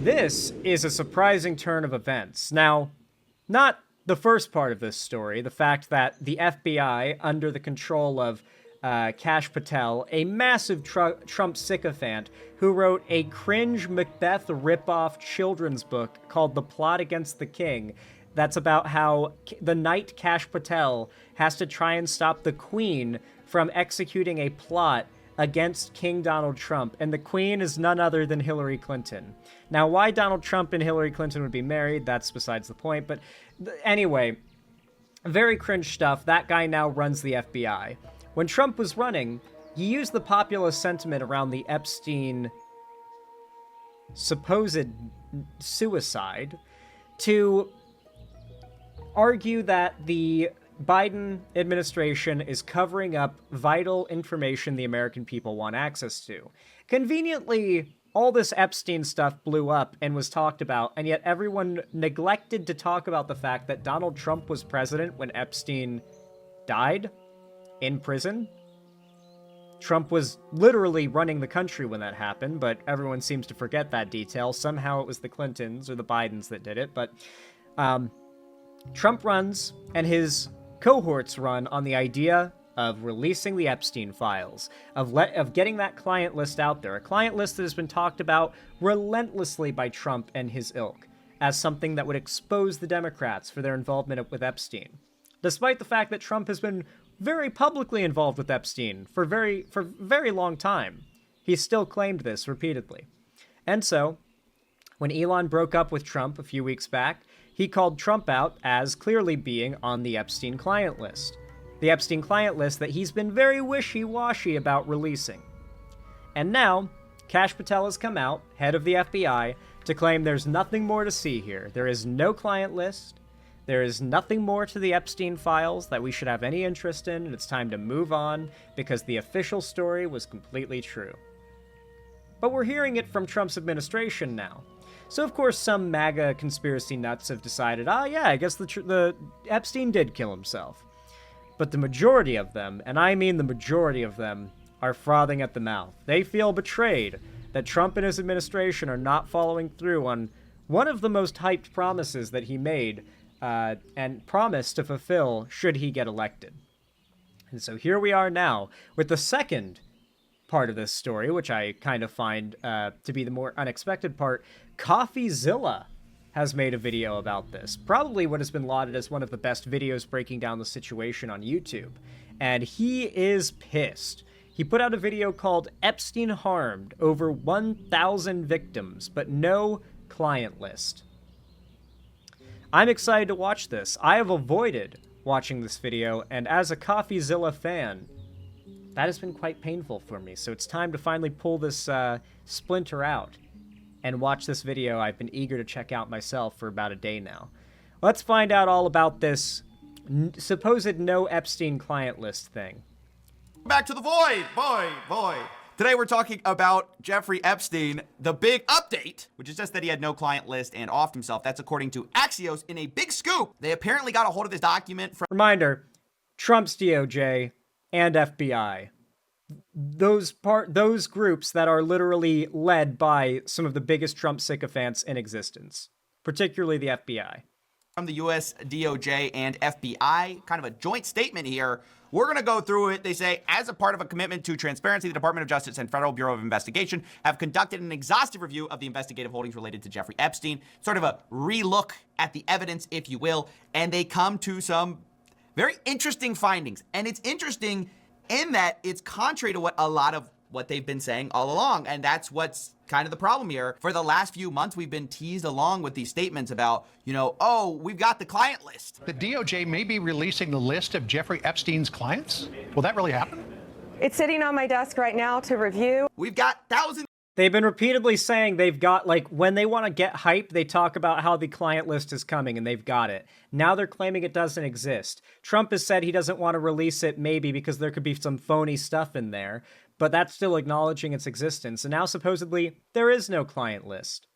This is a surprising turn of events. Now, not the first part of this story, the fact that the FBI, under the control of Kash Patel, a massive Trump sycophant who wrote a cringe Macbeth ripoff children's book called The Plot Against the King, that's about how the knight Kash Patel has to try and stop the Queen from executing a plot against King Donald Trump, and the Queen is none other than Hillary Clinton. Now, why Donald Trump and Hillary Clinton would be married, that's besides the point, but anyway, very cringe stuff. That guy now runs the FBI. When Trump was running, he used the populist sentiment around the Epstein supposed suicide to argue that the Biden administration is covering up vital information the American people want access to. Conveniently, all this Epstein stuff blew up and was talked about, and yet everyone neglected to talk about the fact that Donald Trump was president when Epstein died in prison. Trump was literally running the country when that happened, but everyone seems to forget that detail. Somehow it was the Clintons or the Bidens that did it, but Trump runs, and his cohorts run on the idea of releasing the Epstein files, of getting that client list out there, a client list that has been talked about relentlessly by Trump and his ilk as something that would expose the Democrats for their involvement with Epstein. Despite the fact that Trump has been very publicly involved with Epstein for very long time, he still claimed this repeatedly. And so, when Elon broke up with Trump a few weeks back, he called Trump out as clearly being on the Epstein client list. The Epstein client list that he's been very wishy-washy about releasing. And now, Kash Patel has come out, head of the FBI, to claim there's nothing more to see here. There is no client list. There is nothing more to the Epstein files that we should have any interest in, and it's time to move on because the official story was completely true. But we're hearing it from Trump's administration now. So, of course, some MAGA conspiracy nuts have decided, yeah, I guess the Epstein did kill himself. But the majority of them, and I mean the majority of them, are frothing at the mouth. They feel betrayed that Trump and his administration are not following through on one of the most hyped promises that he made and promised to fulfill should he get elected. And so here we are now with the second part of this story, which I kind of find to be the more unexpected part. CoffeeZilla has made a video about this, probably what has been lauded as one of the best videos breaking down the situation on YouTube. And he is pissed. He put out a video called Epstein Harmed, over 1,000 victims, but no client list. I'm excited to watch this. I have avoided watching this video, and as a CoffeeZilla fan, that has been quite painful for me. So it's time to finally pull this splinter out and watch this video I've been eager to check out myself for about a day now. Let's find out all about this supposed no Epstein client list thing. Back to the void, boy. Today we're talking about Jeffrey Epstein. The big update, which is just that he had no client list and offed himself. That's according to Axios in a big scoop. They apparently got a hold of this document from... Reminder, Trump's DOJ and FBI. Those groups that are literally led by some of the biggest Trump sycophants in existence, particularly the FBI. From the US DOJ and FBI, kind of a joint statement here. We're going to go through it. They say, as a part of a commitment to transparency, the Department of Justice and Federal Bureau of Investigation have conducted an exhaustive review of the investigative holdings related to Jeffrey Epstein, sort of a relook at the evidence, if you will, and they come to some very interesting findings. And it's interesting in that it's contrary to what a lot of what they've been saying all along. And that's what's kind of the problem here. For the last few months, we've been teased along with these statements about, we've got the client list. The DOJ may be releasing the list of Jeffrey Epstein's clients. Will that really happen? It's sitting on my desk right now to review. We've got thousands. They've been repeatedly saying they've got, when they want to get hype, they talk about how the client list is coming and they've got it. Now they're claiming it doesn't exist. Trump has said he doesn't want to release it maybe because there could be some phony stuff in there, but that's still acknowledging its existence. And now supposedly there is no client list.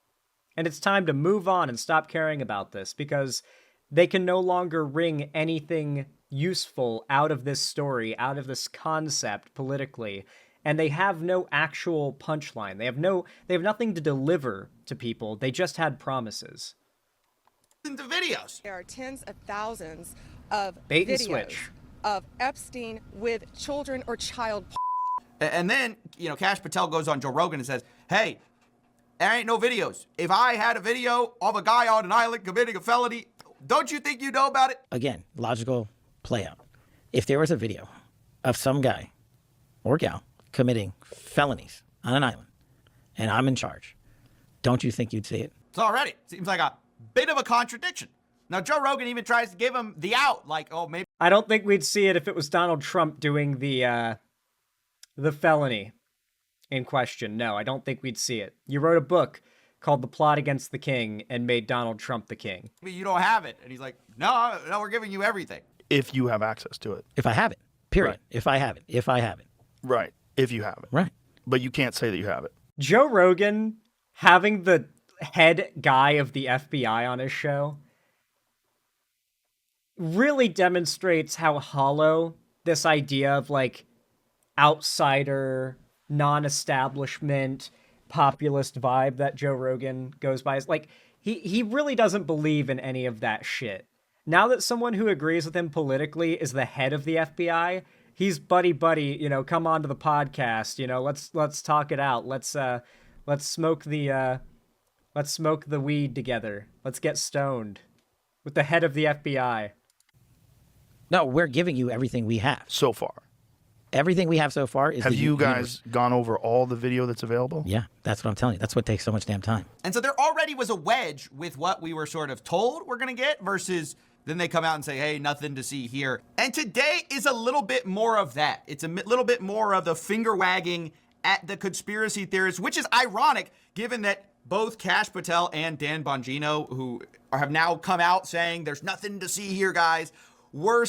And it's time to move on and stop caring about this because they can no longer wring anything useful out of this story, out of this concept politically. and they have no actual punchline. They have nothing to deliver to people. They just had promises. The videos. There are tens of thousands of Bait and videos switch of Epstein with children or child. And then, Kash Patel goes on Joe Rogan and says, hey, there ain't no videos. If I had a video of a guy on an island committing a felony, don't you think you know about it? Again, logical play out. If there was a video of some guy or gal committing felonies on an island and I'm in charge, don't you think you'd see it? So already, seems like a bit of a contradiction. Now, Joe Rogan even tries to give him the out, like, oh, maybe. I don't think we'd see it if it was Donald Trump doing the felony in question. No, I don't think we'd see it. You wrote a book called The Plot Against the King and made Donald Trump the king. You don't have it. And he's like, no, we're giving you everything. If you have access to it. If I have it, period. Right. If I have it. Right. If you have it. Right. But you can't say that you have it. Joe Rogan having the head guy of the FBI on his show really demonstrates how hollow this idea of like outsider, non-establishment, populist vibe that Joe Rogan goes by is. Like, he really doesn't believe in any of that shit. Now that someone who agrees with him politically is the head of the FBI, he's buddy, come on to the podcast, let's talk it out. Let's smoke the weed together. Let's get stoned with the head of the FBI. No, we're giving you everything we have. So far. Everything we have so far is Have the you guys universe. gone over all the video that's available? Yeah, that's what I'm telling you. That's what takes so much damn time. And so there already was a wedge with what we were sort of told we're going to get versus then they come out and say, hey, nothing to see here. And today is a little bit more of that. It's a little bit more of the finger wagging at the conspiracy theorists, which is ironic given that both Kash Patel and Dan Bongino, who have now come out saying there's nothing to see here, guys, were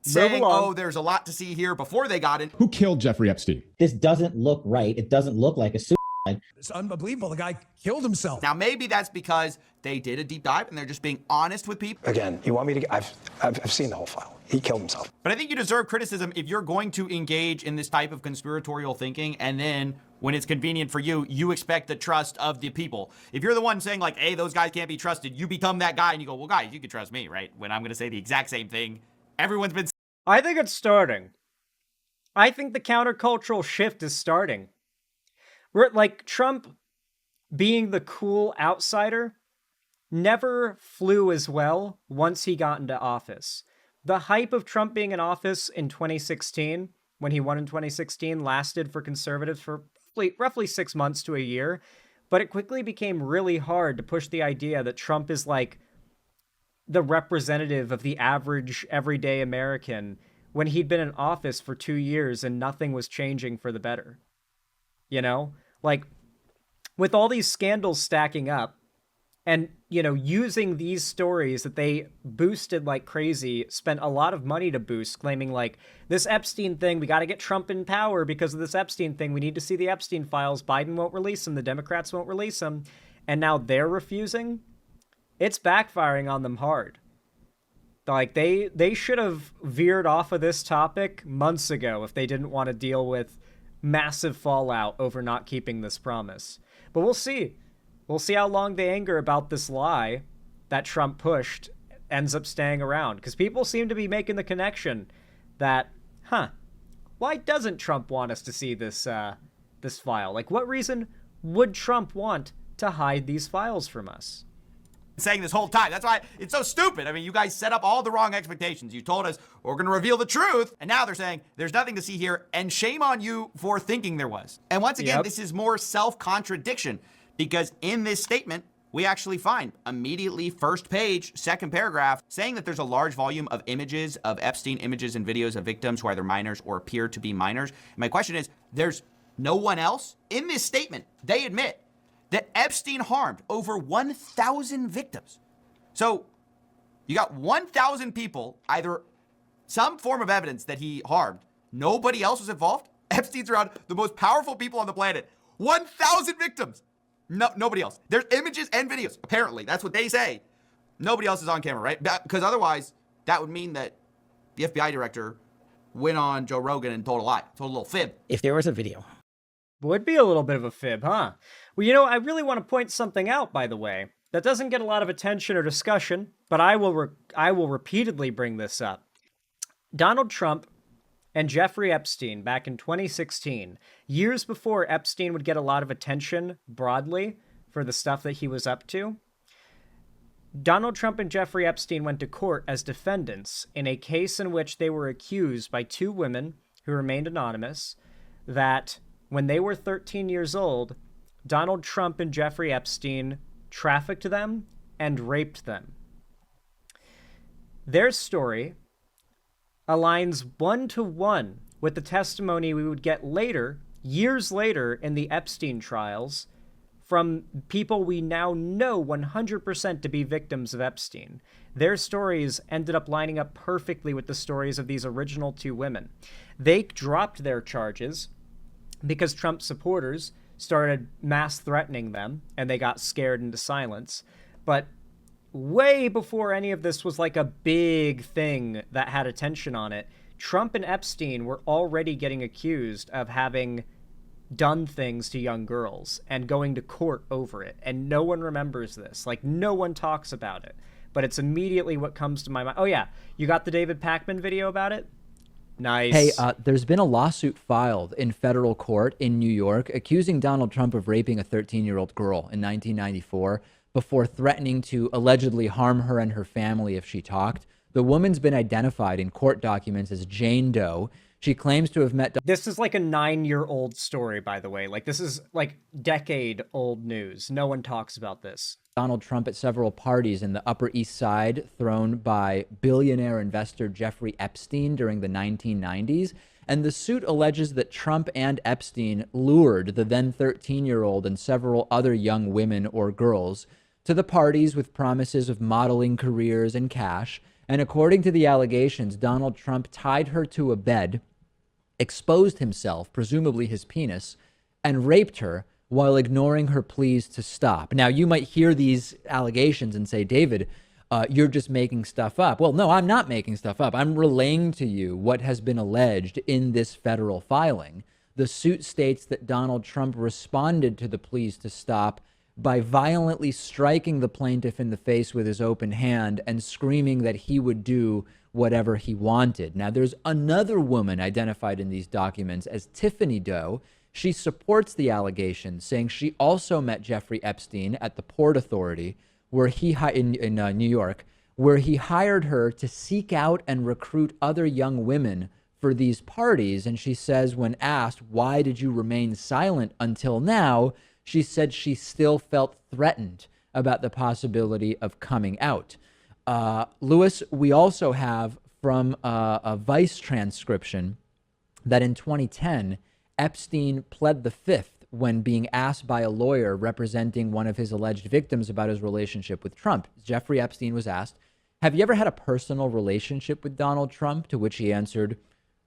saying, oh, there's a lot to see here before they got in. Who killed Jeffrey Epstein? This doesn't look right. It doesn't look like a suicide. It's unbelievable. The guy killed himself. Now, maybe that's because they did a deep dive and they're just being honest with people. Again, you want me to? I've seen the whole file. He killed himself. But I think you deserve criticism if you're going to engage in this type of conspiratorial thinking and then when it's convenient for you, you expect the trust of the people. If you're the one saying like, hey, those guys can't be trusted, you become that guy and you go, well, guys, you can trust me, right? When I'm going to say the exact same thing. Everyone's been. I think it's starting. I think the countercultural shift is starting. Like, Trump being the cool outsider never flew as well once he got into office. The hype of Trump being in office in 2016, when he won in 2016, lasted for conservatives for roughly 6 months to a year, but it quickly became really hard to push the idea that Trump is like the representative of the average everyday American when he'd been in office for 2 years and nothing was changing for the better. Like, with all these scandals stacking up and, using these stories that they boosted like crazy, spent a lot of money to boost, claiming like, this Epstein thing, we got to get Trump in power because of this Epstein thing. We need to see the Epstein files. Biden won't release them. The Democrats won't release them. And now they're refusing. It's backfiring on them hard. Like, they should have veered off of this topic months ago if they didn't want to deal with massive fallout over not keeping this promise. But we'll see. We'll see how long the anger about this lie that Trump pushed ends up staying around. Because people seem to be making the connection that, why doesn't Trump want us to see this file? Like, what reason would Trump want to hide these files from us? Saying this whole time. That's why it's so stupid. I mean, you guys set up all the wrong expectations. You told us we're going to reveal the truth, and now they're saying there's nothing to see here, and shame on you for thinking there was. And once again, This is more self-contradiction, because in this statement, we actually find immediately first page, second paragraph, saying that there's a large volume of images of Epstein, images and videos of victims who are either minors or appear to be minors. And my question is, there's no one else? In this statement, they admit that Epstein harmed over 1,000 victims. So you got 1,000 people, either some form of evidence that he harmed. Nobody else was involved. Epstein's around the most powerful people on the planet. 1,000 victims. No, nobody else. There's images and videos. Apparently, that's what they say. Nobody else is on camera, right? Because otherwise, that would mean that the FBI director went on Joe Rogan and told a lie, told a little fib. If there was a video Would be a little bit of a fib, huh? Well, you know, I really want to point something out, by the way, that doesn't get a lot of attention or discussion, but I will repeatedly bring this up. Donald Trump and Jeffrey Epstein back in 2016, years before Epstein would get a lot of attention broadly for the stuff that he was up to, Donald Trump and Jeffrey Epstein went to court as defendants in a case in which they were accused by two women who remained anonymous that when they were 13 years old, Donald Trump and Jeffrey Epstein trafficked them and raped them. Their story aligns 1-to-1 with the testimony we would get later, years later, in the Epstein trials from people we now know 100% to be victims of Epstein. Their stories ended up lining up perfectly with the stories of these original two women. They dropped their charges because Trump supporters started mass threatening them and they got scared into silence. But way before any of this was like a big thing that had attention on it, Trump and Epstein were already getting accused of having done things to young girls and going to court over it. And no one remembers this. Like, no one talks about it. But it's immediately what comes to my mind. Oh, yeah. You got the David Pakman video about it? Nice. Hey, there's been a lawsuit filed in federal court in New York accusing Donald Trump of raping a 13-year-old girl in 1994 before threatening to allegedly harm her and her family if she talked. The woman's been identified in court documents as Jane Doe. She claims to have met... This is like a 9-year-old story, by the way. Like, this is like decade-old news. No one talks about this. Donald Trump at several parties in the Upper East Side thrown by billionaire investor Jeffrey Epstein during the 1990s. And the suit alleges that Trump and Epstein lured the then 13-year-old and several other young women or girls to the parties with promises of modeling careers and cash. And according to the allegations, Donald Trump tied her to a bed, exposed himself, presumably his penis, and raped her while ignoring her pleas to stop. Now, you might hear these allegations and say, David, you're just making stuff up. Well, no, I'm not making stuff up. I'm relaying to you what has been alleged in this federal filing. The suit states that Donald Trump responded to the pleas to stop by violently striking the plaintiff in the face with his open hand and screaming that he would do whatever he wanted. Now, there's another woman identified in these documents as Tiffany Doe. She supports the allegation, saying she also met Jeffrey Epstein at the Port Authority, where he in New York, where he hired her to seek out and recruit other young women for these parties. And she says, when asked, why did you remain silent until now? She said she still felt threatened about the possibility of coming out. Lewis, we also have from a Vice transcription that in 2010, Epstein pled the fifth when being asked by a lawyer representing one of his alleged victims about his relationship with Trump. Jeffrey Epstein was asked, have you ever had a personal relationship with Donald Trump? To which he answered,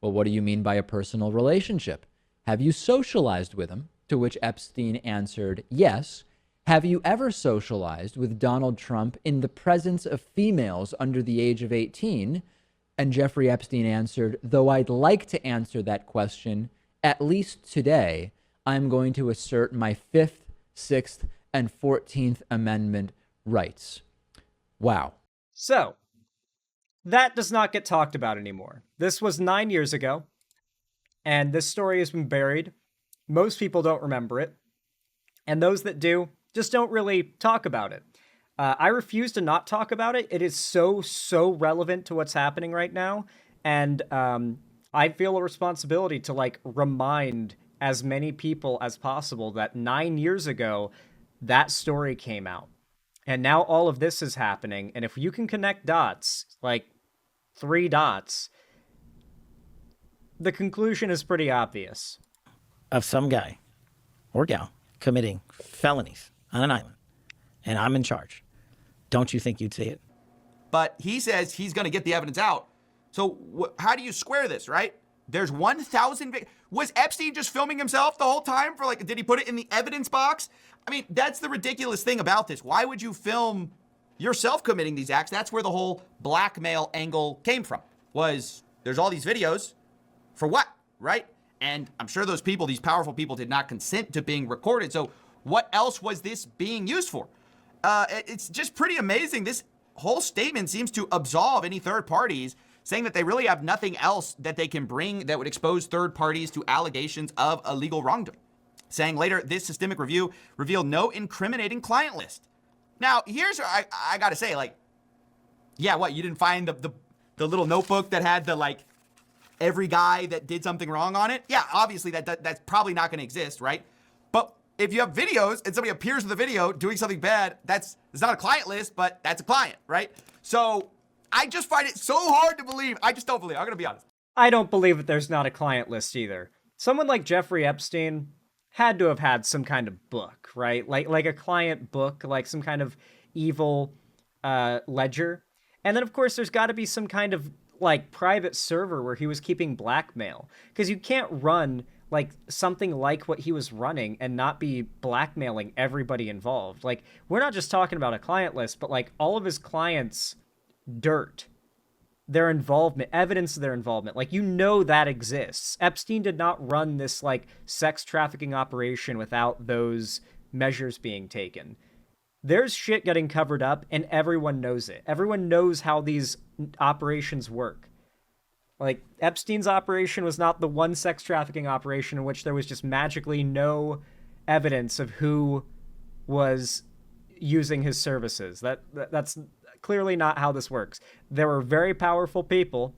well, what do you mean by a personal relationship? Have you socialized with him? To which Epstein answered, yes. Have you ever socialized with Donald Trump in the presence of females under the age of 18? And Jeffrey Epstein answered, though I'd like to answer that question, at least today, I'm going to assert my 5th, 6th, and 14th Amendment rights. Wow. So, that does not get talked about anymore. This was 9 years ago, and this story has been buried. Most people don't remember it, and those that do just don't really talk about it. I refuse to not talk about it. It is so relevant to what's happening right now, and I feel a responsibility to like remind as many people as possible that 9 years ago, that story came out. And now all of this is happening. And if you can connect dots, like 3 dots, the conclusion is pretty obvious. Of some guy or gal committing felonies on an island, and I'm in charge. Don't you think you'd see it? But he says he's going to get the evidence out. So how do you square this, right? There's 1,000... Was Epstein just filming himself the whole time? For like, did he put it in the evidence box? I mean, that's the ridiculous thing about this. Why would you film yourself committing these acts? That's where the whole blackmail angle came from. Was there's all these videos for what, right? And I'm sure those people, these powerful people, did not consent to being recorded. So what else was this being used for? It's just pretty amazing. This whole statement seems to absolve any third parties, saying that they really have nothing else that they can bring that would expose third parties to allegations of illegal wrongdoing. Saying later, this systemic review revealed no incriminating client list. Now, here's where I got to say, like, yeah, what, you didn't find the little notebook that had the, like, every guy that did something wrong on it? Yeah, obviously that's probably not going to exist, right? But if you have videos and somebody appears in the video doing something bad, it's not a client list, but that's a client, right? So I just find it so hard to believe. I just don't believe. I'm going to be honest. I don't believe that there's not a client list either. Someone like Jeffrey Epstein had to have had some kind of book, right? Like a client book, like some kind of evil ledger. And then, of course, there's got to be some kind of like private server where he was keeping blackmail, because you can't run like something like what he was running and not be blackmailing everybody involved. Like, we're not just talking about a client list, but like all of his clients' dirt, their involvement, evidence of their involvement. Like, you know that exists. Epstein did not run this like sex trafficking operation without those measures being taken. There's shit getting covered up and everyone knows it. Everyone knows how these operations work. Like, Epstein's operation was not the one sex trafficking operation in which there was just magically no evidence of who was using his services. That's clearly not how this works. There were very powerful people,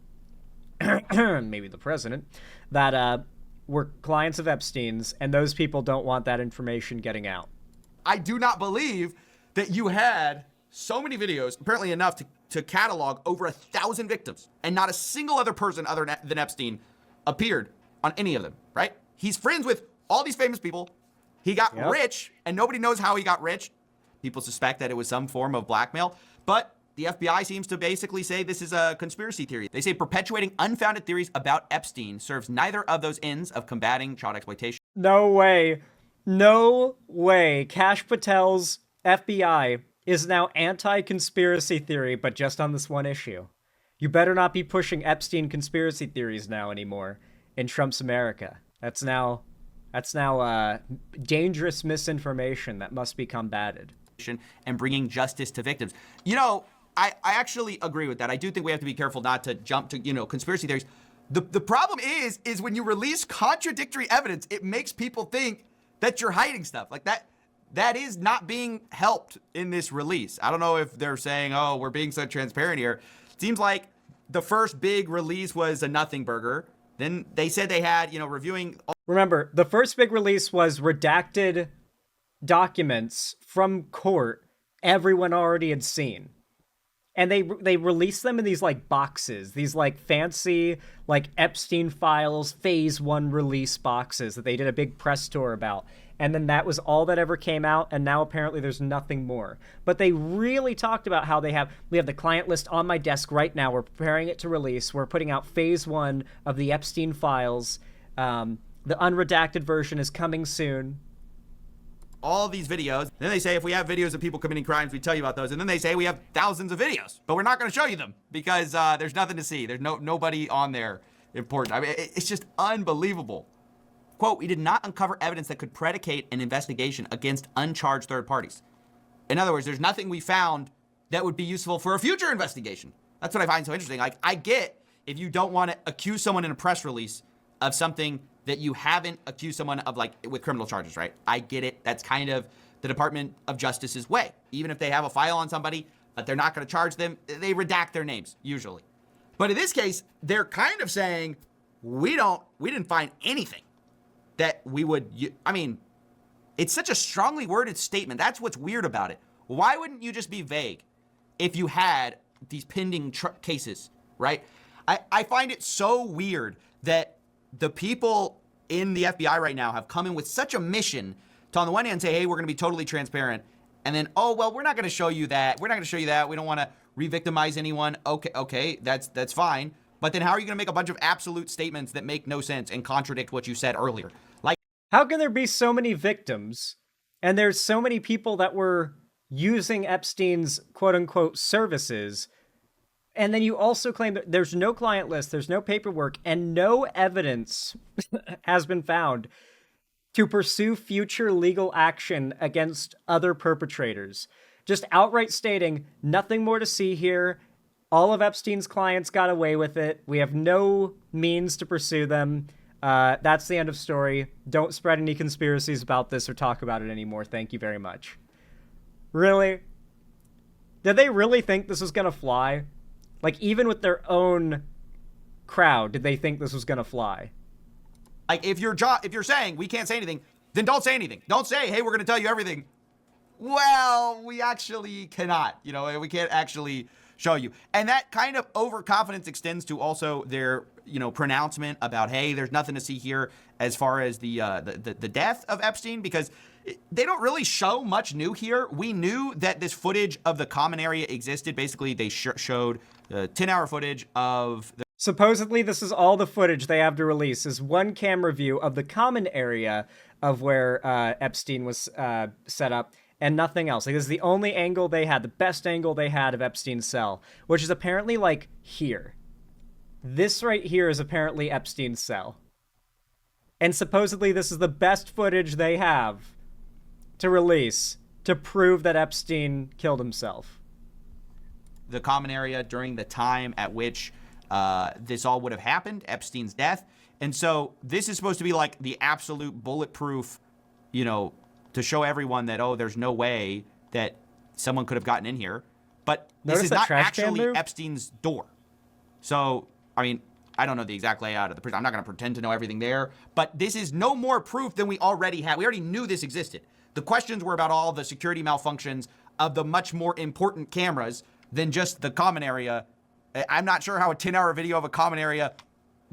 maybe the president, that were clients of Epstein's, and those people don't want that information getting out. I do not believe that you had so many videos, apparently enough to catalog over 1,000 victims, and not a single other person other than Epstein appeared on any of them, right? He's friends with all these famous people. He got rich, and nobody knows how he got rich. People suspect that it was some form of blackmail, but the FBI seems to basically say this is a conspiracy theory. They say perpetuating unfounded theories about Epstein serves neither of those ends of combating child exploitation. No way. No way. Kash Patel's FBI is now anti-conspiracy theory, but just on this one issue. You better not be pushing Epstein conspiracy theories now anymore in Trump's America. That's now dangerous misinformation that must be combated. And bringing justice to victims. You know, I actually agree with that. I do think we have to be careful not to jump to, conspiracy theories. The problem is when you release contradictory evidence, it makes people think that you're hiding stuff. Like that is not being helped in this release. I don't know if they're saying, oh, we're being so transparent here. It seems like the first big release was a nothing burger. Then they said they had, reviewing. Remember, the first big release was redacted documents from court everyone already had seen. And they released them in these like boxes, these like fancy like Epstein files phase 1 release boxes that they did a big press tour about. And then that was all that ever came out, and now apparently there's nothing more. But they really talked about how we have the client list on my desk right now. We're preparing it to release. We're putting out phase 1 of the Epstein files. The unredacted version is coming soon. All these videos. Then they say if we have videos of people committing crimes, we tell you about those. And then they say we have thousands of videos, but we're not going to show you them because there's nothing to see. There's nobody on there important. I mean, it's just unbelievable. Quote, we did not uncover evidence that could predicate an investigation against uncharged third parties. In other words, there's nothing we found that would be useful for a future investigation. That's what I find so interesting. Like, I get if you don't want to accuse someone in a press release of something that you haven't accused someone of, like, with criminal charges, right? I get it. That's kind of the Department of Justice's way. Even if they have a file on somebody, but they're not going to charge them, they redact their names, usually. But in this case, they're kind of saying, we didn't find anything that we would, it's such a strongly worded statement. That's what's weird about it. Why wouldn't you just be vague if you had these pending cases, right? I find it so weird that the people in the FBI right now have come in with such a mission to, on the one hand, say, hey, we're going to be totally transparent. And then, oh, well, we're not going to show you that. We're not going to show you that. We don't want to re-victimize anyone. Okay, that's fine. But then how are you going to make a bunch of absolute statements that make no sense and contradict what you said earlier? Like, how can there be so many victims and there's so many people that were using Epstein's quote-unquote services And then you also claim that there's no client list, there's no paperwork, and no evidence has been found to pursue future legal action against other perpetrators. Just outright stating, nothing more to see here. All of Epstein's clients got away with it. We have no means to pursue them. That's the end of story. Don't spread any conspiracies about this or talk about it anymore. Thank you very much. Really? Did they really think this was gonna fly? Like, even with their own crowd, did they think this was gonna fly? Like, if you're saying we can't say anything, then don't say anything. Don't say, hey, we're going to tell you everything. Well, we actually cannot. You know, we can't actually show you. And that kind of overconfidence extends to also their, you know, pronouncement about, hey, there's nothing to see here as far as the death of Epstein, because they don't really show much new here. We knew that this footage of the common area existed. Basically, they showed the 10-hour footage of the... Supposedly, this is all the footage they have to release, is one camera view of the common area of where Epstein was set up, and nothing else. Like, this is the only angle they had, the best angle they had of Epstein's cell, which is apparently, like, here. This right here is apparently Epstein's cell. And supposedly, this is the best footage they have to release to prove that Epstein killed himself. The common area during the time at which this all would have happened, Epstein's death. And so this is supposed to be like the absolute bulletproof, you know, to show everyone that, oh, there's no way that someone could have gotten in here. But this is not actually Epstein's door. So, I mean, I don't know the exact layout of the prison. I'm not going to pretend to know everything there. But this is no more proof than we already had. We already knew this existed. The questions were about all the security malfunctions of the much more important cameras than just the common area. I'm not sure how a 10-hour video of a common area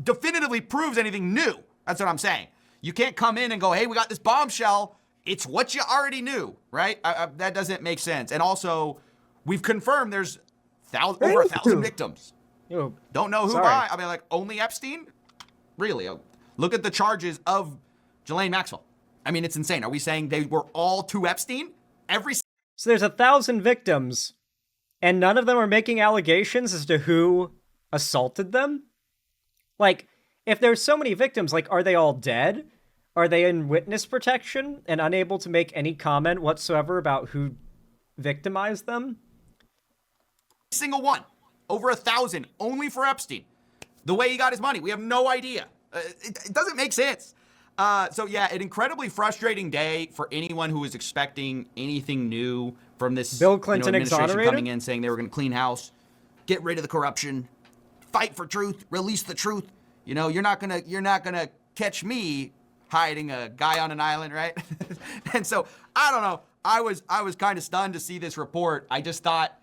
definitively proves anything new. That's what I'm saying. You can't come in and go, hey, we got this bombshell. It's what you already knew, right? That doesn't make sense. And also, we've confirmed there's over 1,000 victims. Don't know who by. I mean, like, only Epstein? Really? Look at the charges of Ghislaine Maxwell. I mean, it's insane. Are we saying they were all to Epstein? So there's 1,000 victims, and none of them are making allegations as to who assaulted them? Like, if there's so many victims, like, are they all dead? Are they in witness protection and unable to make any comment whatsoever about who victimized them? Single one. Over 1,000. Only for Epstein. The way he got his money. We have no idea. It doesn't make sense. So yeah, an incredibly frustrating day for anyone who was expecting anything new from this Bill Clinton administration exonerated? coming in saying they were going to clean house, get rid of the corruption, fight for truth, release the truth. You know, you're not gonna catch me hiding a guy on an island, right? And so I don't know. I was kind of stunned to see this report. I just thought,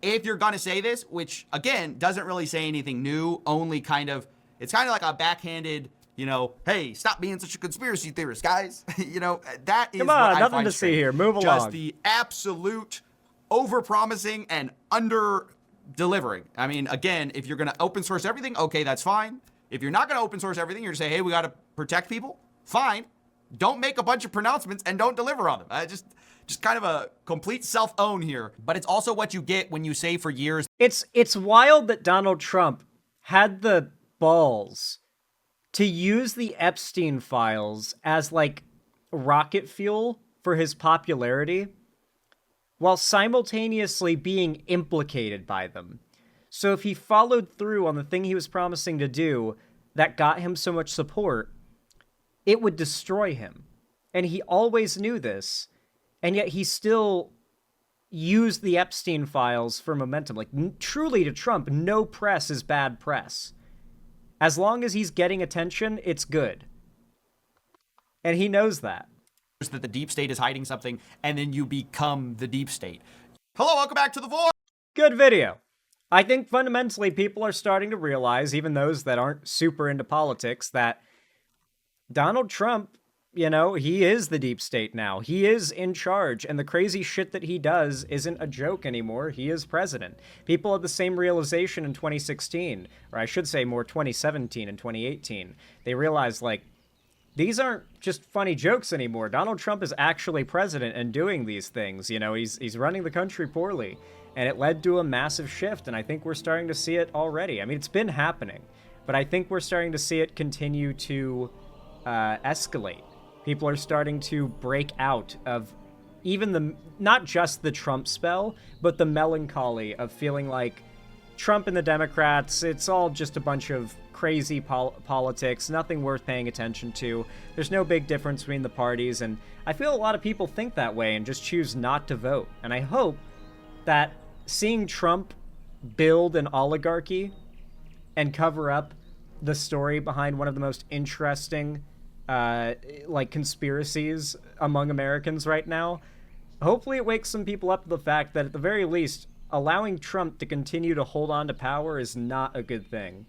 if you're gonna say this, which again doesn't really say anything new, only it's kind of like a backhanded, you know, hey, stop being such a conspiracy theorist, guys. You know, that is Come on, what I nothing find to see strange. here. Move along. Just the absolute over-promising and under-delivering. I mean, again, if you're going to open source everything, okay, that's fine. If you're not going to open source everything, you're going to say, hey, we got to protect people, fine. Don't make a bunch of pronouncements and don't deliver on them. Just kind of a complete self-own here. But it's also what you get when you say for years. It's wild that Donald Trump had the balls to use the Epstein files as, like, rocket fuel for his popularity, while simultaneously being implicated by them. So if he followed through on the thing he was promising to do that got him so much support, it would destroy him. And he always knew this, and yet he still used the Epstein files for momentum. Like, truly to Trump, no press is bad press. As long as he's getting attention, it's good. And he knows that. That the deep state is hiding something, and then you become the deep state. Hello, welcome back to The Void. Good video. I think fundamentally people are starting to realize, even those that aren't super into politics, that Donald Trump, you know, he is the deep state now. He is in charge, and the crazy shit that he does isn't a joke anymore. He is president. People had the same realization in 2016, or I should say more 2017 and 2018. They realized, like, these aren't just funny jokes anymore. Donald Trump is actually president and doing these things. You know, he's running the country poorly. and it led to a massive shift, and I think we're starting to see it already. I mean, it's been happening, but I think we're starting to see it continue to escalate. People are starting to break out of even not just the Trump spell, but the melancholy of feeling like Trump and the Democrats, it's all just a bunch of crazy politics, nothing worth paying attention to. There's no big difference between the parties, and I feel a lot of people think that way and just choose not to vote. And I hope that seeing Trump build an oligarchy and cover up the story behind one of the most interesting conspiracies among Americans right now, hopefully it wakes some people up to the fact that at the very least, allowing Trump to continue to hold on to power is not a good thing.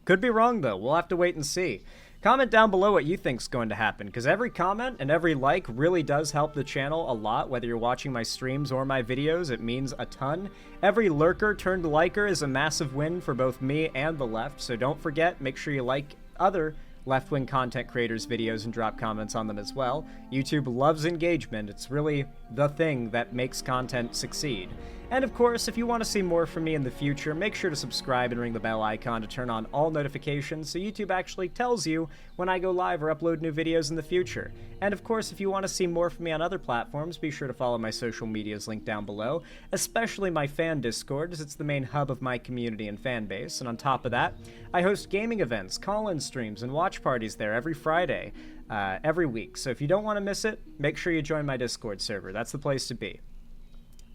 Could be wrong, though. We'll have to wait and see. Comment down below what you think's going to happen, because every comment and every like really does help the channel a lot, whether you're watching my streams or my videos. It means a ton. Every lurker turned liker is a massive win for both me and the left, so don't forget, make sure you like other left-wing content creators' videos and drop comments on them as well. YouTube loves engagement. It's really the thing that makes content succeed. And of course, if you want to see more from me in the future, make sure to subscribe and ring the bell icon to turn on all notifications so YouTube actually tells you when I go live or upload new videos in the future. And of course, if you want to see more from me on other platforms, be sure to follow my social medias linked down below, especially my fan Discord, as it's the main hub of my community and fan base. And on top of that, I host gaming events, call-in streams, and watch parties there every Friday, every week. So if you don't want to miss it, make sure you join my Discord server. That's the place to be.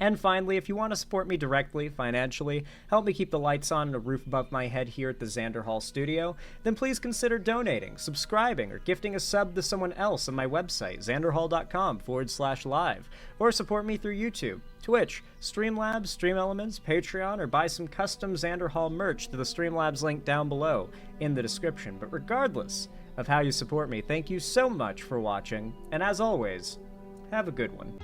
And finally, if you want to support me directly, financially, help me keep the lights on and a roof above my head here at the Xander Hall studio, then please consider donating, subscribing, or gifting a sub to someone else on my website, xanderhall.com/live, or support me through YouTube, Twitch, Streamlabs, Stream Elements, Patreon, or buy some custom Xander Hall merch to the Streamlabs link down below in the description. But regardless of how you support me, thank you so much for watching, and as always, have a good one.